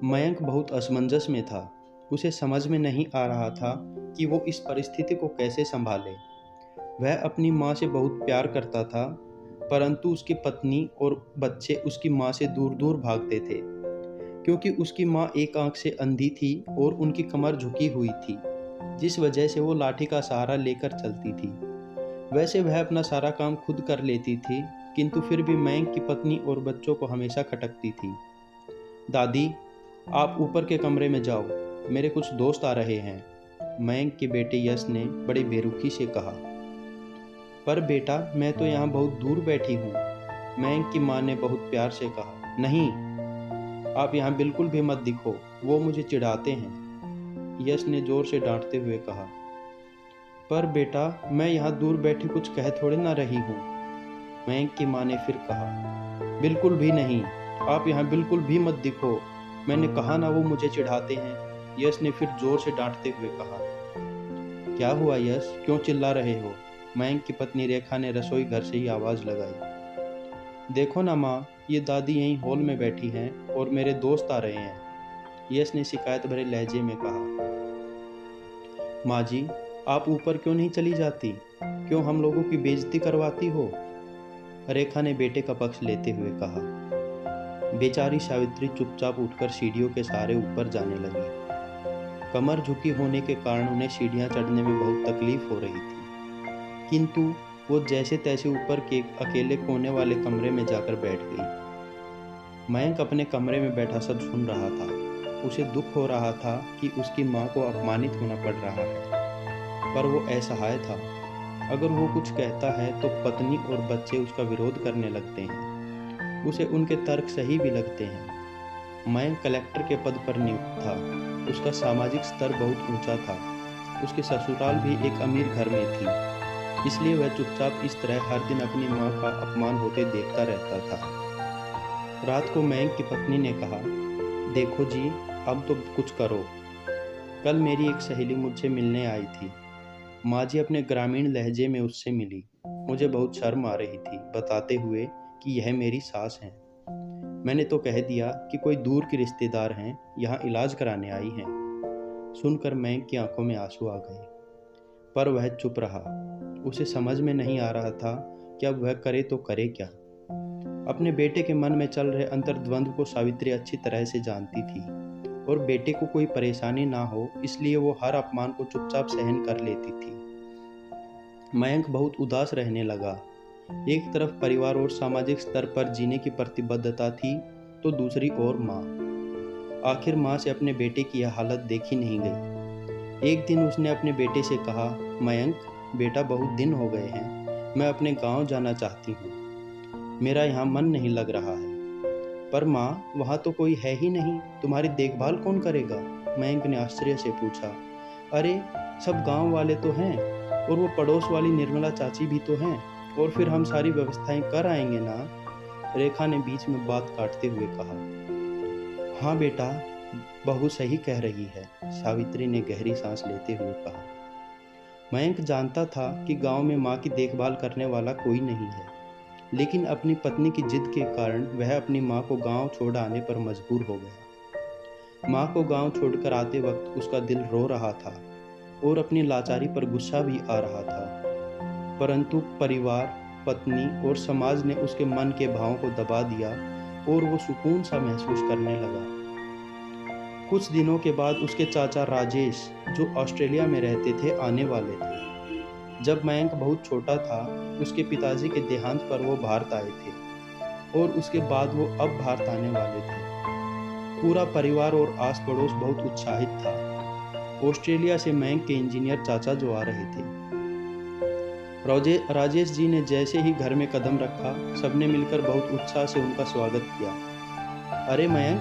मयंक बहुत असमंजस में था। उसे समझ में नहीं आ रहा था कि वो इस परिस्थिति को कैसे संभाले। वह अपनी माँ से बहुत प्यार करता था, परंतु उसकी पत्नी और बच्चे उसकी माँ से दूर दूर भागते थे, क्योंकि उसकी माँ एक आंख से अंधी थी और उनकी कमर झुकी हुई थी, जिस वजह से वो लाठी का सहारा लेकर चलती थी। वैसे वह अपना सारा काम खुद कर लेती थी, किंतु फिर भी मयंक की पत्नी और बच्चों को हमेशा खटकती थी। दादी, आप ऊपर के कमरे में जाओ, मेरे कुछ दोस्त आ रहे हैं, मयंक के बेटे यश ने बड़ी बेरुखी से कहा। पर बेटा, मैं तो यहाँ बहुत दूर बैठी हूँ, मयंक की माँ ने बहुत प्यार से कहा। नहीं, आप यहाँ बिल्कुल भी मत दिखो, वो मुझे चिढ़ाते हैं, यश ने जोर से डांटते हुए कहा। पर बेटा, मैं यहाँ दूर बैठी कुछ कह थोड़ी ना रही हूँ, मयंक की माँ ने फिर कहा। बिल्कुल भी नहीं, आप यहाँ बिल्कुल भी मत दिखो, मैंने कहा ना वो मुझे चिढ़ाते हैं, यश ने फिर जोर से डांटते हुए कहा। क्या हुआ यश, क्यों चिल्ला रहे हो? मयंक की पत्नी रेखा ने रसोई घर से ही आवाज लगाई। देखो ना माँ, ये दादी यहीं हॉल में बैठी हैं और मेरे दोस्त आ रहे हैं, यश ने शिकायत भरे लहजे में कहा। माँ जी, आप ऊपर क्यों नहीं चली जाती? क्यों हम लोगों की बेइज्जती करवाती हो? रेखा ने बेटे का पक्ष लेते हुए कहा। बेचारी सावित्री चुपचाप उठकर सीढ़ियों के सहारे ऊपर जाने लगी। कमर झुकी होने के कारण उन्हें सीढ़ियां चढ़ने में बहुत तकलीफ हो रही थी, किंतु वो जैसे तैसे ऊपर के अकेले कोने वाले कमरे में जाकर बैठ गई। मयंक अपने कमरे में बैठा सब सुन रहा था। उसे दुख हो रहा था कि उसकी माँ को अपमानित होना पड़ रहा है, पर वो असहाय था। अगर वो कुछ कहता है तो पत्नी और बच्चे उसका विरोध करने लगते हैं। उसे उनके तर्क सही भी लगते हैं। मयंक कलेक्टर के पद पर नियुक्त था। उसका सामाजिक स्तर बहुत ऊंचा था। उसके ससुराल भी एक अमीर घर में थी, इसलिए वह चुपचाप इस तरह हर दिन अपनी माँ का अपमान होते देखता रहता था। रात को मयंक की पत्नी ने कहा, देखो जी, अब तो कुछ करो। कल मेरी एक सहेली मुझसे मिलने आई थी। माँ जी अपने ग्रामीण लहजे में उससे मिली। मुझे बहुत शर्म आ रही थी बताते हुए कि यह मेरी सास हैं। मैंने तो कह दिया कि कोई दूर के रिश्तेदार हैं, यहाँ इलाज कराने आई हैं। सुनकर मयंक की आंखों में आंसू आ गए, पर वह चुप रहा। उसे समझ में नहीं आ रहा था कि अब वह करे तो करे क्या। अपने बेटे के मन में चल रहे अंतर्द्वंद को सावित्री अच्छी तरह से जानती थी, और बेटे को कोई परेशानी ना हो इसलिए वो हर अपमान को चुपचाप सहन कर लेती थी। मयंक बहुत उदास रहने लगा। एक तरफ परिवार और सामाजिक स्तर पर जीने की प्रतिबद्धता थी, तो दूसरी ओर माँ। आखिर माँ से अपने बेटे की यह हालत देखी नहीं गई। एक दिन उसने अपने बेटे से कहा, मयंक बेटा, बहुत दिन हो गए हैं, मैं अपने गांव जाना चाहती हूँ, मेरा यहाँ मन नहीं लग रहा है। पर माँ, वहाँ तो कोई है ही नहीं, तुम्हारी देखभाल कौन करेगा? मयंक ने आश्चर्य से पूछा। अरे, सब गांव वाले तो हैं, और वो पड़ोस वाली निर्मला चाची भी तो हैं, और फिर हम सारी व्यवस्थाएं कर आएंगे ना, रेखा ने बीच में बात काटते हुए कहा। हाँ बेटा, बहू सही कह रही है, सावित्री ने गहरी सांस लेते हुए कहा। मयंक जानता था कि गांव में माँ की देखभाल करने वाला कोई नहीं है, लेकिन अपनी पत्नी की जिद के कारण वह अपनी माँ को गांव छोड़ आने पर मजबूर हो गया। माँ को गांव छोड़कर आते वक्त उसका दिल रो रहा था और अपनी लाचारी पर गुस्सा भी आ रहा था, परंतु परिवार, पत्नी और समाज ने उसके मन के भावों को दबा दिया और वो सुकून सा महसूस करने लगा। कुछ दिनों के बाद उसके चाचा राजेश, जो ऑस्ट्रेलिया में रहते थे, आने वाले थे। जब मयंक बहुत छोटा था, उसके पिताजी के देहांत पर वो भारत आए थे, और उसके बाद वो अब भारत आने वाले थे। पूरा परिवार और आस पड़ोस बहुत उत्साहित था। ऑस्ट्रेलिया से मयंक के इंजीनियर चाचा जो आ रहे थे। राजेश जी ने जैसे ही घर में कदम रखा, सबने मिलकर बहुत उत्साह से उनका स्वागत किया। अरे मयंक,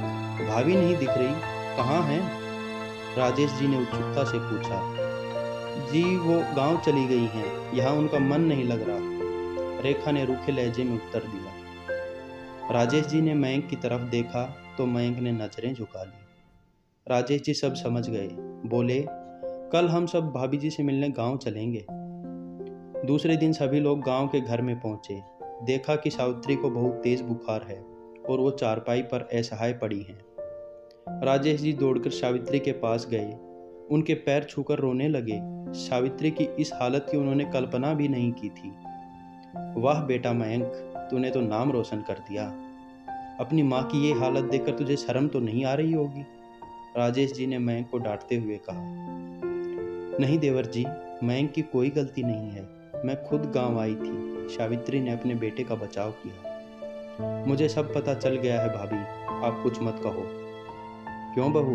भाभी नहीं दिख रही, कहाँ हैं? राजेश जी ने उत्सुकता से पूछा। जी, वो गांव चली गई हैं, यहाँ उनका मन नहीं लग रहा, रेखा ने रूखे लहजे में उत्तर दिया। राजेश जी ने मयंक की तरफ देखा तो मयंक ने नजरें झुका ली। राजेश जी सब समझ गए। बोले, कल हम सब भाभी जी से मिलने गांव चलेंगे। दूसरे दिन सभी लोग गांव के घर में पहुंचे। देखा कि सावित्री को बहुत तेज बुखार है और वो चारपाई पर असहाय पड़ी हैं। राजेश जी दौड़कर सावित्री के पास गए, उनके पैर छूकर रोने लगे। सावित्री की इस हालत की उन्होंने कल्पना भी नहीं की थी। वाह बेटा मयंक, तूने तो नाम रोशन कर दिया। अपनी माँ की ये हालत देखकर तुझे शर्म तो नहीं आ रही होगी? राजेश जी ने मयंक को डांटते हुए कहा। नहीं देवर जी, मयंक की कोई गलती नहीं है, मैं खुद गांव आई थी। सावित्री ने अपने बेटे का बचाव किया। मुझे सब पता चल गया है भाभी, आप कुछ मत कहो। क्यों बहू,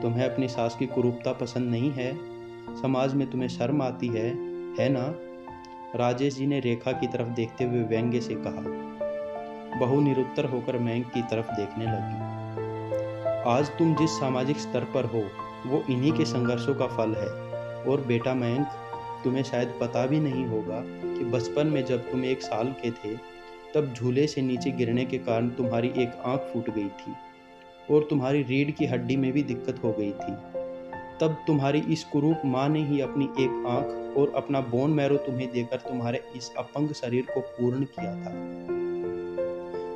तुम्हें अपनी सास की कुरूपता पसंद नहीं है? समाज में तुम्हें शर्म आती है ना? राजेश जी ने रेखा की तरफ देखते हुए व्यंग्य से कहा। बहू निरुत्तर होकर मयंक की तरफ देखने लगी। आज तुम जिस सामाजिक स्तर पर हो वो इन्हीं के संघर्षों का फल है। और बेटा मयंक, तुम्हें शायद पता भी नहीं होगा कि बचपन में जब तुम 1 साल के थे तब झूले से नीचे गिरने के कारण तुम्हारी एक आंख फूट गई थी और तुम्हारी रीढ़ की हड्डी में भी दिक्कत हो गई थी। तब तुम्हारी इस कुरूप माँ ने ही अपनी एक आंख और अपना बोन मैरो तुम्हें देकर तुम्हारे इस अपंग शरीर को पूर्ण किया था।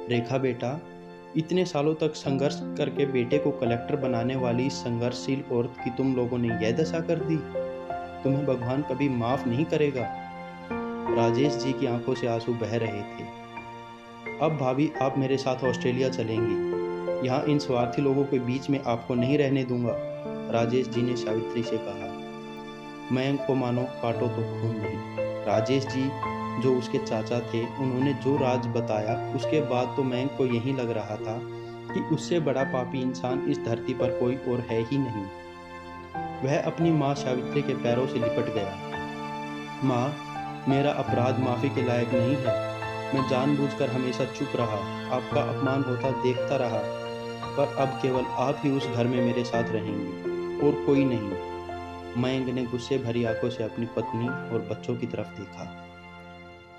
रेखा बेटा, इतने सालों तक संघर्ष करके बेटे को कलेक्टर बनाने वाली इस संघर्षशील औरत की तुम लोगों ने यह दशा कर दी। तुम्हें भगवान कभी माफ नहीं करेगा। राजेश जी की आंखों से आंसू बह रहे थे। अब भाभी, आप मेरे साथ ऑस्ट्रेलिया चलेंगी। यहाँ इन स्वार्थी लोगों के बीच में आपको नहीं रहने दूंगा, राजेश जी ने सावित्री से कहा। मयंक को मानो काटो तो खून नहीं। राजेश जी जो उसके चाचा थे, उन्होंने जो राज बताया उसके बाद तो मयंक को यही लग रहा था कि उससे बड़ा पापी इंसान इस धरती पर कोई और है ही नहीं। वह अपनी माँ सावित्री के पैरों से लिपट गया। माँ, मेरा अपराध माफ़ी के लायक नहीं है। मैं जानबूझकर हमेशा चुप रहा, आपका अपमान होता देखता रहा, पर अब केवल आप ही उस घर में मेरे साथ रहेंगे और कोई नहीं। मयंक ने गुस्से भरी आंखों से अपनी पत्नी और बच्चों की तरफ देखा।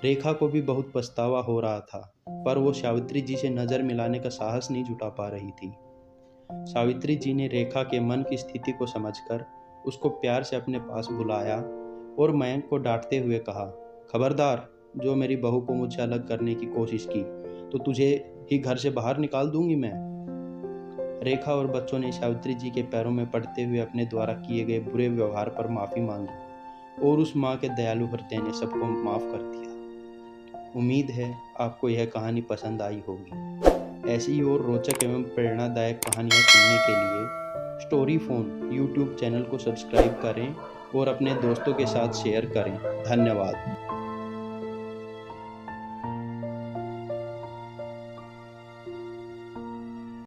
रेखा को भी बहुत पछतावा हो रहा था, पर वो सावित्री जी से नज़र मिलाने का साहस नहीं जुटा पा रही थी। सावित्री जी ने रेखा के मन की स्थिति को समझकर उसको प्यार से अपने पास बुलाया और मयंक को डांटते हुए कहा, खबरदार, जो मेरी बहू को मुझसे अलग करने की कोशिश की तो तुझे ही घर से बाहर निकाल दूंगी मैं। रेखा और बच्चों ने सावित्री जी के पैरों में पड़ते हुए अपने द्वारा किए गए बुरे व्यवहार पर माफ़ी मांगी और उस माँ के दयालु हृदय ने सबको माफ़ कर दिया। उम्मीद है आपको यह कहानी पसंद आई होगी। ऐसी ही और रोचक एवं प्रेरणादायक कहानियाँ सुनने के लिए स्टोरी फोन यूट्यूब चैनल को सब्सक्राइब करें और अपने दोस्तों के साथ शेयर करें। धन्यवाद।